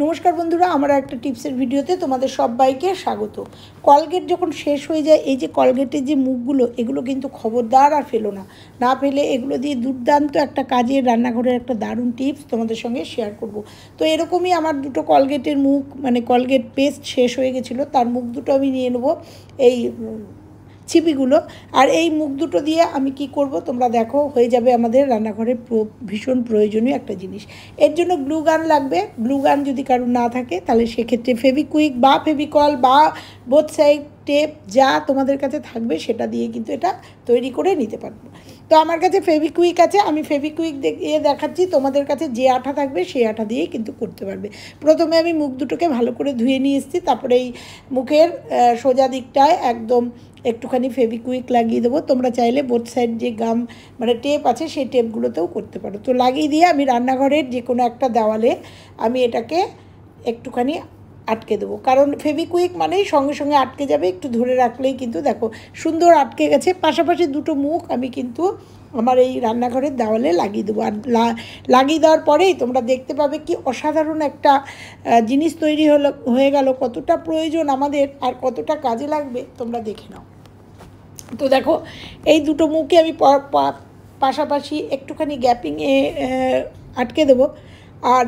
নমস্কার বন্ধুরা, আমার একটা টিপসের ভিডিওতে তোমাদের সবাইকে স্বাগত। কলগেট যখন শেষ হয়ে যায়, এই যে কলগেটের যে মুখগুলো, এগুলো কিন্তু খবরদার আর ফেলো না। না ফেলে এগুলো দিয়ে দুর্দান্ত একটা কাজের রান্নাঘরের একটা দারুণ টিপস তোমাদের সঙ্গে শেয়ার করব। তো এরকমই আমার দুটো কলগেটের মুখ, মানে কলগেট পেস্ট শেষ হয়ে গেছিলো, তার মুখ দুটো আমি নিয়ে নেবো, এই চিপিগুলো। আর এই মুখ দুটো দিয়ে আমি কি করব তোমরা দেখো, হয়ে যাবে আমাদের রান্নাঘরে ভীষণ প্রয়োজনীয় একটা জিনিস। এর জন্য গ্লু গান লাগবে। গ্লু গান যদি কারোর না থাকে তাহলে সেক্ষেত্রে ফেভিকুইক বা ফেভিকল বা বোথ সাইড টেপ যা তোমাদের কাছে থাকবে সেটা দিয়ে কিন্তু এটা তৈরি করে নিতে পারবো। তো আমার কাছে ফেভিকুইক আছে, আমি ফেভিকুইক দিয়ে দেখাচ্ছি। তোমাদের কাছে যে আঠা থাকবে সেই আঠা দিয়েই কিন্তু করতে পারবে। প্রথমে আমি মুখ দুটোকে ভালো করে ধুয়ে নিয়ে এসেছি, তারপরে এই মুখের সোজা দিকটায় একদম একটুখানি ফেভিকুইক লাগিয়ে দেবো। তোমরা চাইলে বোথ সাইড যে গাম মানে টেপ আছে সেই টেপগুলোতেও করতে পারো। তো লাগিয়ে দিয়ে আমি রান্নাঘরের যে কোনো একটা দেওয়ালে আমি এটাকে একটুখানি আটকে দেবো, কারণ ফেভিকুইক মানেই সঙ্গে সঙ্গে আটকে যাবে, একটু ধরে রাখলেই কিন্তু দেখো সুন্দর আটকে গেছে। পাশাপাশি দুটো মুখ আমি কিন্তু আমার এই রান্নাঘরের দেওয়ালে লাগিয়ে দেবো। আর লাগিয়ে দেওয়ার পরেই তোমরা দেখতে পাবে কি অসাধারণ একটা জিনিস তৈরি হয়ে গেল। কতটা প্রয়োজন আমাদের আর কতটা কাজে লাগবে তোমরা দেখে নাও। তো দেখো এই দুটো মুখে আমি পাশাপাশি একটুখানি গ্যাপিংয়ে আটকে দেবো। আর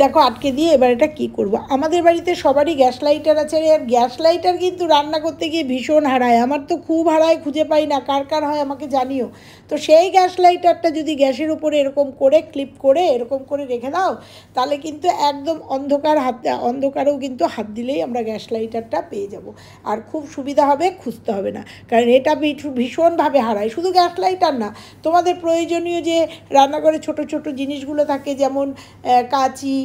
দেখো আটকে দিয়ে এবার এটা কী করবো। আমাদের বাড়িতে সবারই গ্যাস লাইটার আছে, আর গ্যাস লাইটার কিন্তু রান্না করতে গিয়ে ভীষণ হারায়। আমার তো খুব হারায়, খুঁজে পাই না। কার কার হয় আমাকে জানিও। তো সেই গ্যাস লাইটারটা যদি গ্যাসের উপরে এরকম করে ক্লিপ করে এরকম করে রেখে দাও, তাহলে কিন্তু একদম অন্ধকারেও কিন্তু হাত দিলেই আমরা গ্যাস লাইটারটা পেয়ে যাব। আর খুব সুবিধা হবে, খুঁজতে হবে না, কারণ এটা ভীষণভাবে হারায়। শুধু গ্যাস লাইটার না, তোমাদের প্রয়োজনীয় যে রান্নাঘরে ছোট ছোট জিনিসগুলো থাকে, যেমন কাঁচি,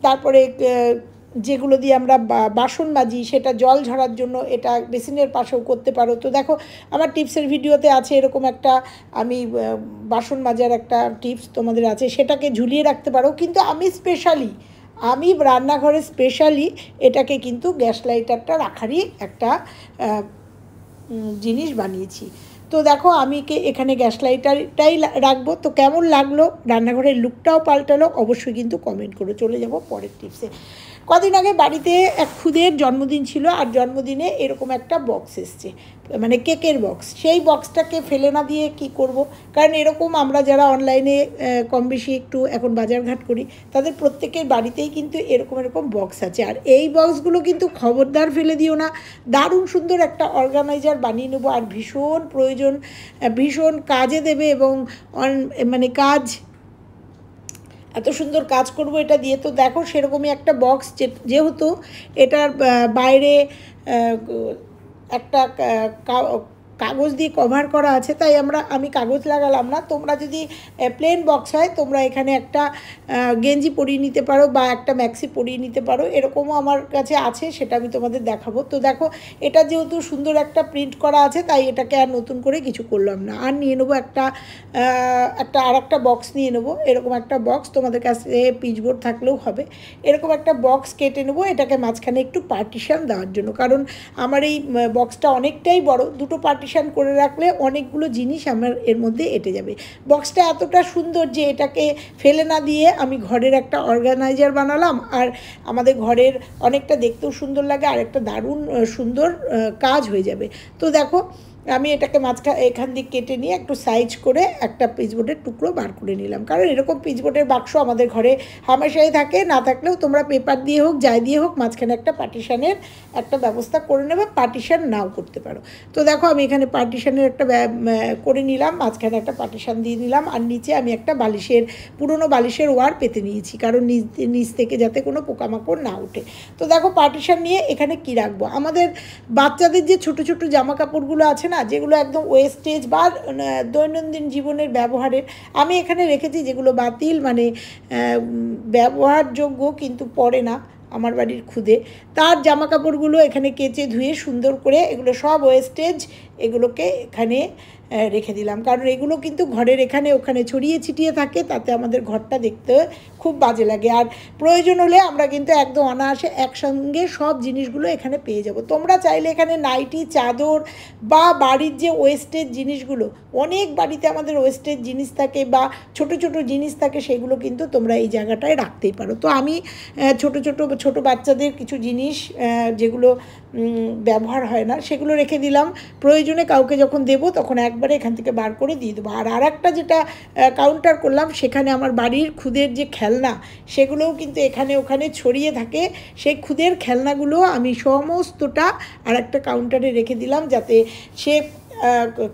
তারপরে যেগুলো দিয়ে আমরা বাসন মাজি, সেটা জল ঝরার জন্য এটা বেসিনের পাশেও করতে পারো। তো দেখো আমার টিপসের ভিডিওতে আছে এরকম একটা, আমি বাসন মাজার একটা টিপস তোমাদের আছে, সেটাকে ঝুলিয়ে রাখতে পারো। কিন্তু আমি রান্নাঘরে স্পেশালি এটাকে কিন্তু গ্যাস লাইটারটা রাখারই একটা জিনিস বানিয়েছি। তো দেখো আমি এখানে গ্যাস লাইটারটাই রাখবো। তো কেমন লাগলো, রান্নাঘরের লুকটাও পাল্টালো, অবশ্যই কিন্তু কমেন্ট করে। চলে যাব পরের টিপসে। কদিন আগে বাড়িতে এক খুদের জন্মদিন ছিল, আর জন্মদিনে এরকম একটা বক্স এসছে, মানে কেকের বক্স। সেই বক্সটাকে ফেলে না দিয়ে কি করব, কারণ এরকম আমরা যারা অনলাইনে কম বেশি একটু এখন বাজারঘাট করি, তাদের প্রত্যেকের বাড়িতেই কিন্তু এরকম বক্স আছে। আর এই বক্সগুলো কিন্তু খবরদার ফেলে দিও না। দারুণ সুন্দর একটা অর্গানাইজার বানিয়ে নেবো, আর ভীষণ প্রয়োজন, ভীষণ কাজে দেবে, এবং মানে এত সুন্দর কাজ করব এটা দিয়ে। তো দেখো সেরকমই একটা বক্স, যেহেতু এটার বাইরে একটা কাগজ দিয়ে কভার করা আছে, তাই আমি কাগজ লাগালাম না। তোমরা যদি প্লেন বক্স হয়, তোমরা এখানে একটা গেঞ্জি পরিয়ে নিতে পারো বা একটা ম্যাক্সি পরিয়ে নিতে পারো। এরকমও আমার কাছে আছে, সেটা আমি তোমাদের দেখাবো। তো দেখো এটা যেহেতু সুন্দর একটা প্রিন্ট করা আছে, তাই এটাকে আর নতুন করে কিছু করলাম না। আর নিয়ে নেবো আর একটা বক্স নিয়ে নেবো। এরকম একটা বক্স, তোমাদের কাছে পিচবোর্ড থাকলেও হবে। এরকম একটা বক্স কেটে নেবো, এটাকে মাঝখানে একটু পার্টিশন দেওয়ার জন্য, কারণ আমার এই বক্সটা অনেকটাই বড়। দুটো পার্টিশন করে রাখলে অনেকগুলো জিনিস আমার এর মধ্যে এঁটে যাবে। বক্সটা এতটা সুন্দর যে এটাকে ফেলে না দিয়ে আমি ঘরের একটা অর্গানাইজার বানালাম, আর আমাদের ঘরের অনেকটা দেখতেও সুন্দর লাগে, আর একটা দারুণ সুন্দর কাজ হয়ে যাবে। তো দেখো আমি এটাকে এখান দিয়ে কেটে নিয়ে একটু সাইজ করে একটা পিচবোর্ডের টুকরো বার করে নিলাম, কারণ এরকম পিচবোর্ডের বাক্স আমাদের ঘরে হামেশাই থাকে। না থাকলেও তোমরা পেপার দিয়ে হোক, যাই দিয়ে হোক, মাঝখানে একটা পার্টিশানের একটা ব্যবস্থা করে নেবে। পার্টিশান নাও করতে পারো। তো দেখো আমি এখানে পার্টিশানের একটা করে নিলাম, মাঝখানে একটা পার্টিশান দিয়ে নিলাম, আর নিচে আমি একটা পুরনো বালিশের ওয়ার পেতে নিয়েছি, কারণ নিচ থেকে যাতে কোনো পোকামাকড় না ওঠে। তো দেখো পার্টিশান নিয়ে এখানে কি রাখবো, আমাদের বাচ্চাদের যে ছোট ছোট জামা কাপড়গুলো আছে না, যেগুলো একদম ওয়েস্টেজ বা দৈনন্দিন জীবনের ব্যবহারের, আমি এখানে রেখেছি যেগুলো বাতিল, মানে ব্যবহারযোগ্য কিন্তু পরে না আমার বাড়ির খুদে, তার জামা কাপড়গুলো এখানে কেচে ধুয়ে সুন্দর করে, এগুলো সব ওয়েস্টেজ, এগুলোকে এখানে রেখে দিলাম, কারণ এগুলো কিন্তু ঘরের এখানে ওখানে ছড়িয়ে ছিটিয়ে থাকে, তাতে আমাদের ঘরটা দেখতে খুব বাজে লাগে। আর প্রয়োজন হলে আমরা কিন্তু একদম অনায়াসে একসঙ্গে সব জিনিসগুলো এখানে পেয়ে যাব। তোমরা চাইলে এখানে নাইটি, চাদর বা বাড়ির যে ওয়েস্টেজ জিনিসগুলো, অনেক বাড়িতে আমাদের ওয়েস্টেজ জিনিস থাকে বা ছোট ছোট জিনিস থাকে, সেগুলো কিন্তু তোমরা এই জায়গাটায় রাখতেই পারো। তো আমি ছোট বাচ্চাদের কিছু জিনিস যেগুলো ব্যবহার হয় না সেগুলো রেখে দিলাম। প্রয়োজনে কাউকে যখন দেবো তখন একবারে এখান থেকে বার করে দিয়ে দেবো। আর একটা যেটা কাউন্টার করলাম, সেখানে আমার বাড়ির খুদের যে খেলনা, সেগুলোও কিন্তু এখানে ওখানে ছড়িয়ে থাকে। সেই খুদের খেলনাগুলো আমি সমস্তটা আর একটা কাউন্টারে রেখে দিলাম, যাতে সে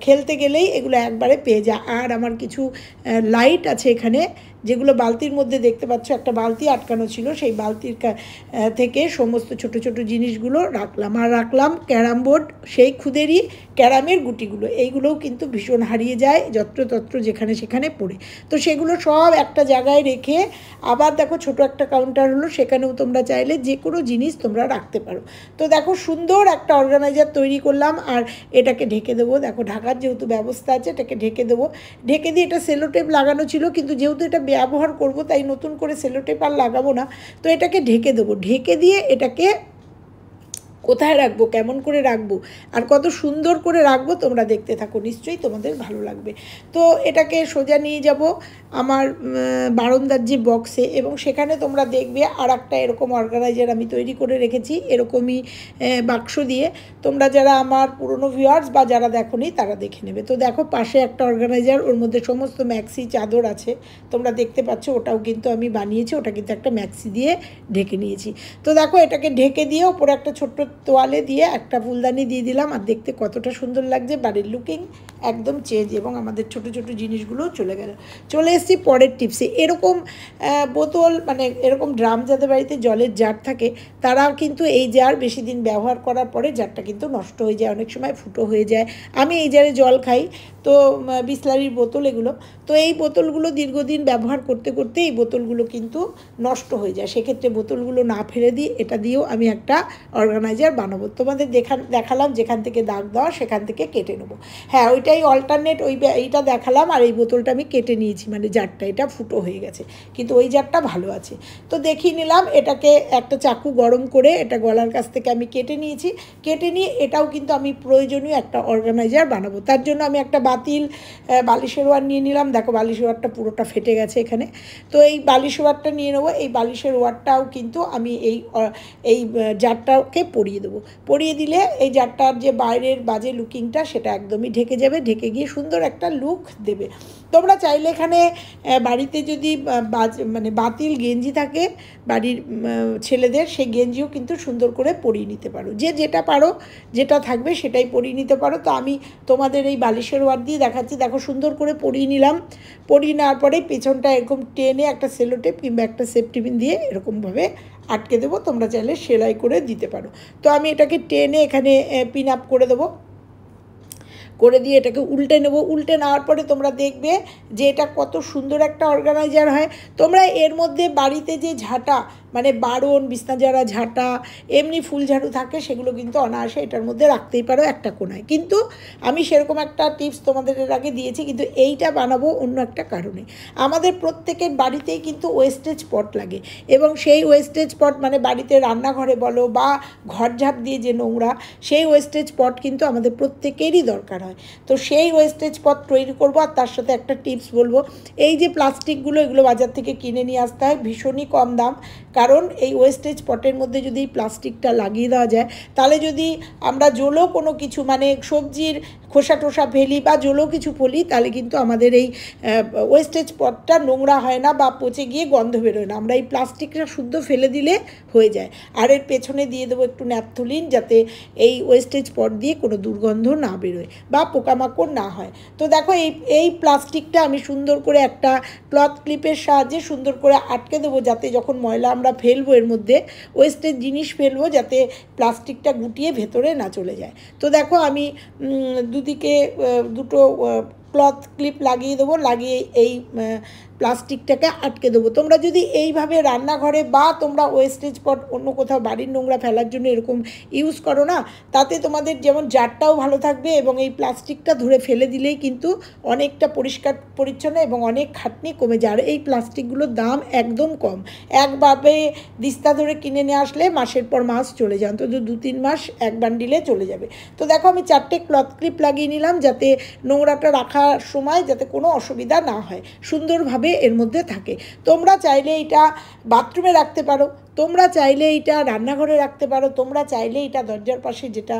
খেলতে গেলেই এগুলো একবারে পেয়ে যায়। আর আমার কিছু লাইট আছে এখানে, যেগুলো বালতির মধ্যে দেখতে পাচ্ছ, একটা বালতি আটকানো ছিল, সেই বালতির থেকে সমস্ত ছোট ছোট জিনিসগুলো রাখলাম। আর রাখলাম ক্যারাম বোর্ড, সেই খুদেরই ক্যারামের গুটিগুলো, এইগুলোও কিন্তু ভীষণ হারিয়ে যায় যত্রতত্র যেখানে সেখানে পড়ে। তো সেগুলো সব একটা জায়গায় রেখে আবার দেখো ছোট একটা কাউন্টার হলো, সেখানেও তোমরা চাইলে যে কোনো জিনিস তোমরা রাখতে পারো। তো দেখো সুন্দর একটা অর্গানাইজার তৈরি করলাম, আর এটাকে ঢেকে দেবো। দেখো ঢাকার যেহেতু ব্যবস্থা আছে, এটাকে ঢেকে দেবো। ঢেকে দিয়ে এটা সেলোটেপ লাগানো ছিল, কিন্তু যেহেতু এটা ব্যবহার করব তাই নতুন করে সেলোটেপ আর লাগাবো না, তো এটাকে ঢেকে দেবো। ঢেকে দিয়ে এটাকে কোথায় রাখবো, কেমন করে রাখবো, আর কত সুন্দর করে রাখবো তোমরা দেখতে থাকো, নিশ্চয়ই তোমাদের ভালো লাগবে। তো এটাকে সোজা নিয়ে যাব আমার বারান্দার যে বক্সে, এবং সেখানে তোমরা দেখবে আর একটা এরকম অর্গানাইজার আমি তৈরি করে রেখেছি, এরকমই বাক্স দিয়ে। তোমরা যারা আমার পুরনো ভিউয়ার্স বা যারা দেখোনি তারা দেখে নেবে। তো দেখো পাশে একটা অর্গানাইজার, ওর মধ্যে সমস্ত ম্যাক্সি চাদর আছে, তোমরা দেখতে পাচ্ছ। ওটাও কিন্তু আমি বানিয়েছি, ওটা কিন্তু একটা ম্যাক্সি দিয়ে ঢেকে নিয়েছি। তো দেখো এটাকে ঢেকে দিয়ে ওপরে একটা ছোট্ট তোয়ালে দিয়ে একটা ফুলদানি দিয়ে দিলাম, আর দেখতে কতটা সুন্দর লাগছে, বাড়ির লুকিং একদম চেঞ্জ, এবং আমাদের ছোট ছোট জিনিসগুলো চলে এসেছি পরের টিপসে। এরকম বোতল, মানে এরকম ড্রাম যাদের বাড়িতে জলের জার থাকে, তারা কিন্তু এই জার বেশি দিন ব্যবহার করার পরে জারটা কিন্তু নষ্ট হয়ে যায়, অনেক সময় ফুটো হয়ে যায়। আমি এই জারে জল খাই, তো বিসলারির বোতল এগুলো, তো এই বোতলগুলো দীর্ঘদিন ব্যবহার করতে করতে এই বোতলগুলো কিন্তু নষ্ট হয়ে যায়। সেক্ষেত্রে বোতলগুলো না ফেলে দিয়ে এটা দিয়েও আমি একটা অর্গানাইজার বানাবো। তোমাদের দেখালাম যেখান থেকে দাগ দেওয়া সেখান থেকে কেটে নেবো। হ্যাঁ, ওইটাই অল্টারনেট, এইটা দেখালাম, আর এই বোতলটা আমি কেটে নিয়েছি, মানে জারটা এটা ফুটো হয়ে গেছে, কিন্তু ওই জারটা ভালো আছে। তো দেখিয়ে নিলাম, এটাকে একটা চাকু গরম করে এটা গলার কাছ থেকে আমি কেটে নিয়েছি। কেটে নিয়ে এটাও কিন্তু আমি প্রয়োজনীয় একটা অর্গানাইজার বানাবো। তার জন্য আমি একটা বালিশের ওয়ার নিয়ে নিলাম। দেখো বালিশের ওয়ারটা পুরোটা ফেটে গেছে এখানে। তো এই বালিশ ওয়ারটা নিয়ে নেবো। এই বালিশের ওয়ারটাও কিন্তু আমি এই জারটাকে পরিয়ে দেবো। পরিয়ে দিলে এই জারটার যে বাইরের বাজে লুকিংটা সেটা একদমই ঢেকে যাবে, ঢেকে গিয়ে সুন্দর একটা লুক দেবে। তোমরা চাইলে এখানে বাড়িতে যদি মানে বাতিল গেঞ্জি থাকে বাড়ির ছেলেদের, সেই গেঞ্জিও কিন্তু সুন্দর করে পরিয়ে নিতে পারো, যে যেটা পারো, যেটা থাকবে সেটাই পরিয়ে নিতে পারো। তো আমি তোমাদের এই বালিশের ওয়ার দিয়ে দেখাচ্ছি। দেখো সুন্দর করে পরিয়ে নিলাম। পরিয়ে নেওয়ার পরে পেছনটা এরকম টেনে একটা সেলোটেপ কিংবা একটা সেফটি পিন দিয়ে এরকমভাবে আটকে দেবো। তোমরা চাইলে সেলাই করে দিতে পারো। তো আমি এটাকে টেনে এখানে পিন আপ করে দেবো, করে দিয়ে এটাকে উল্টে নেব। উল্টে নেওয়ার পরে তোমরা দেখবে যে এটা কত সুন্দর একটা অর্গানাইজার হয়। তোমরা এর মধ্যে বাড়িতে যে ঝাঁটা, মানে বারণ, বিছনাঝাড়া ঝাঁটা, এমনি ফুল ঝাড়ু থাকে, সেগুলো কিন্তু অনায়াসে এটার মধ্যে রাখতেই পারো একটা কোণায়। কিন্তু আমি সেরকম একটা টিপস তোমাদের এর আগে দিয়েছি, কিন্তু এইটা বানাবো অন্য একটা কারণে। আমাদের প্রত্যেকের বাড়িতেই কিন্তু ওয়েস্টেজ পট লাগে, এবং সেই ওয়েস্টেজ পট, মানে বাড়িতে রান্নাঘরে বলো বা ঘর ঝাঁপ দিয়ে যে নোংরা, সেই ওয়েস্টেজ পট কিন্তু আমাদের প্রত্যেকেরই দরকার হয়। তো সেই ওয়েস্টেজ পট তৈরি করবো। আর তার সাথে একটা টিপস বলবো, এই যে প্লাস্টিকগুলো, এগুলো বাজার থেকে কিনে নিয়ে আসতে হয়, ভীষণই কম দাম। কারণ এই ওয়েস্টেজ পটের মধ্যে যদি প্লাস্টিকটা লাগিয়ে দেওয়া যায়, তাহলে যদি আমরা জলো কোনো কিছু, মানে সবজির খোসা টোসা ফেলি বা জলো কিছু ফেলি, তাহলে কিন্তু আমাদের এই ওয়েস্টেজ পটটা নোংরা হয় না বা পচে গিয়ে গন্ধ বেরোয় না। আমরা এই প্লাস্টিকটা শুদ্ধ ফেলে দিলে হয়ে যায়। আর এর পেছনে দিয়ে দেবো একটু ন্যাপথলিন, যাতে এই ওয়েস্টেজ পট দিয়ে কোনো দুর্গন্ধ না বেরোয় বা পোকামাকড় না হয়। তো দেখো এই প্লাস্টিকটা আমি সুন্দর করে একটা ক্লথ ক্লিপের সাহায্যে সুন্দর করে আটকে দেবো, যাতে যখন ময়লা আমরা ফেলবো, এর মধ্যে ওয়েস্টেজ জিনিস ফেলবো, যাতে প্লাস্টিকটা গুটিয়ে ভেতরে না চলে যায়। তো দেখো আমি দুদিকে দুটো ক্লথ ক্লিপ লাগিয়ে দেবো। লাগিয়ে এই প্লাস্টিকটাকে আটকে দেবো। তোমরা যদি এইভাবে রান্নাঘরে বা তোমরা ওয়েস্টেজ পট অন্য কোথাও বাড়ির নোংরা ফেলার জন্য এরকম ইউজ করো না, তাতে তোমাদের যেমন জারটাও ভালো থাকবে এবং এই প্লাস্টিকটা ধরে ফেলে দিলেই কিন্তু অনেকটা পরিষ্কার পরিচ্ছন্ন এবং অনেক খাটনি কমে যায়। আর এই প্লাস্টিকগুলোর দাম একদম কম, একভাবে দিস্তা ধরে কিনে নিয়ে আসলে মাসের পর মাস চলে যায়, অন্তত 2-3 মাস এক বান্ডিলে চলে যাবে। তো দেখো আমি 4টে ক্লথ ক্লিপ লাগিয়ে নিলাম, যাতে নোংরাটা রাখার সময় যাতে কোনো অসুবিধা না হয়, সুন্দরভাবে এর মধ্যে থাকে। তোমরা চাইলে এটা বাথরুমে রাখতে পারো, তোমরা চাইলে এটা রান্নাঘরে রাখতে পারো, তোমরা চাইলে এটা দরজার পাশে যেটা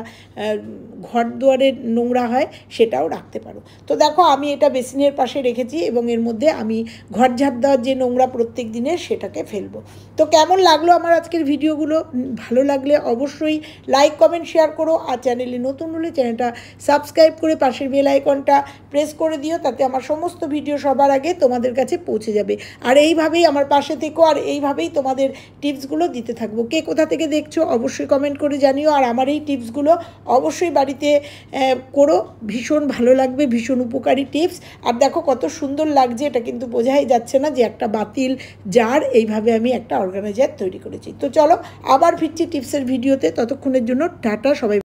ঘর দুয়ারের নোংরা হয় সেটাও রাখতে পারো। তো দেখো আমি এটা বেসিনের পাশে রেখেছি এবং এর মধ্যে আমি ঘর ঝাড় দেওয়ার যে নোংরা প্রত্যেক দিনের সেটাকে ফেলবো। তো কেমন লাগলো আমার আজকের ভিডিওগুলো? ভালো লাগলে অবশ্যই লাইক কমেন্ট শেয়ার করো, আর চ্যানেলে নতুন হলে চ্যানেলটা সাবস্ক্রাইব করে পাশের বেল আইকনটা প্রেস করে দিও, তাতে আমার সমস্ত ভিডিও সবার আগে তোমাদের কাছে পৌঁছে যাবে। আর এইভাবেই আমার পাশে থেকো, আর এইভাবেই তোমাদের টিপসগুলো দিতে থাকবো। কে কোথা থেকে দেখছো অবশ্যই কমেন্ট করে জানিও, আর আমার এই টিপসগুলো অবশ্যই বাড়িতে করো, ভীষণ ভালো লাগবে, ভীষণ উপকারী টিপস। আর দেখো কত সুন্দর লাগছে, এটা কিন্তু বোঝাই যাচ্ছে না যে একটা বাতিল জার এইভাবে আমি একটা অর্গানাইজার তৈরি করেছি। তো চলো আবার ফিরছি টিপসের ভিডিওতে, ততক্ষণের জন্য টাটা সবাই।